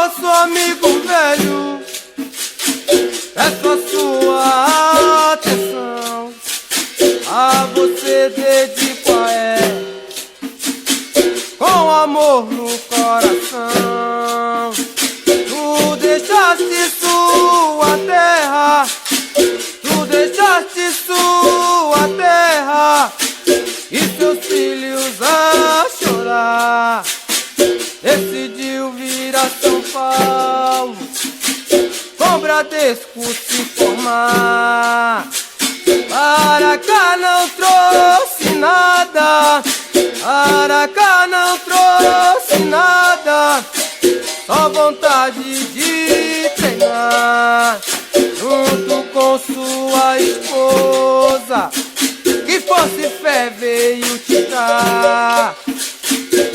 nosso amigo velho, peço a sua atenção. A você dedico a com amor no coração. Tu deixaste sua terra, tu deixaste sua terra e seus filhos a chorar. Decidiu vir a São Paulo, com Bradesco se formar. Para cá não trouxe nada, para cá não trouxe nada, só vontade de treinar. Junto com sua esposa, que fosse fé veio te dar.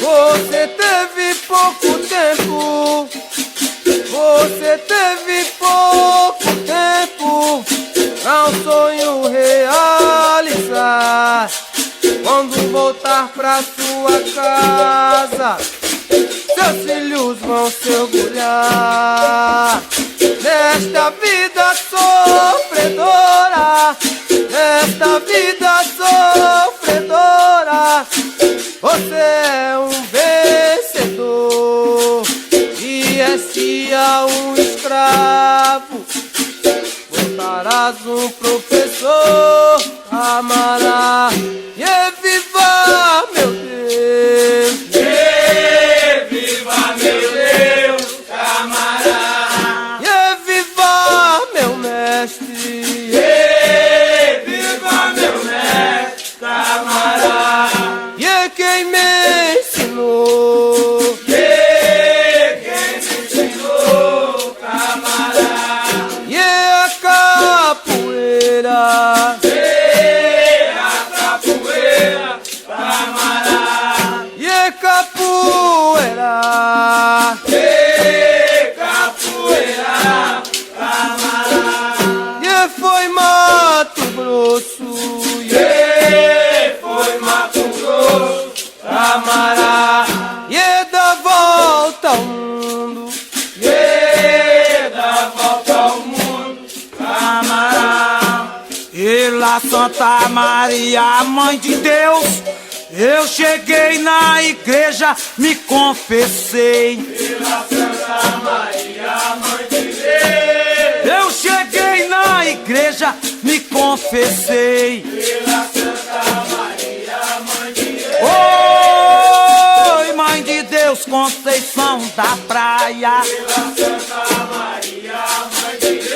Você teve pouco tempo, você teve pouco tempo pra um sonho realizar. Quando voltar pra sua casa, seus filhos vão se orgulhar. Nesta vida sofredora, nesta vida sofredora, você é um vencedor. E este é um escravo, voltarás um professor. Amará e viva meu Deus, e viva meu Deus, camará. e viva meu mestre, E viva meu mestre, camará. e quem me ensinou, E quem me ensinou, camará. e a capoeira, e capoeira, capoeira, camará. e foi Mato Grosso, E foi Mato Grosso, camará. e dá volta ao mundo, E dá volta ao mundo, camará. E lá Santa Maria, Mãe de Deus, eu cheguei na igreja, me confessei. E lá Santa Maria, Mãe de Deus, Eu cheguei na igreja, me confessei. e lá Santa Maria, Mãe de Deus, Oi, Mãe de Deus, Conceição da Praia. e lá Santa Maria, Mãe de Deus,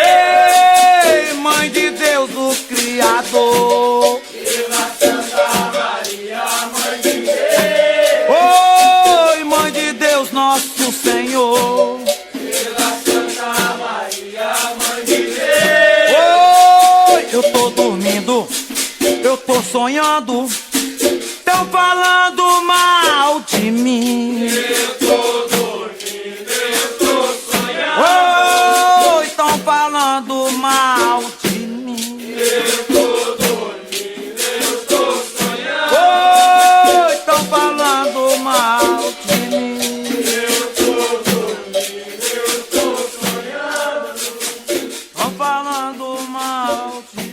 Ei, Mãe de Deus, o Criador. e lá Santa Maria, Mãe de Deus, Oi, Mãe de Deus, nosso Senhor. e lá Santa Maria, Mãe de Deus. Oi, eu tô dormindo, eu tô sonhando, tão falando mal de mim. Eu tô dormindo, eu tô sonhando. Oi, tão falando mal de mim. Eu tô dormindo, eu tô sonhando. Oi, tão falando mal de mim. Eu tô dormindo, eu tô sonhando. Tão falando mal de mim.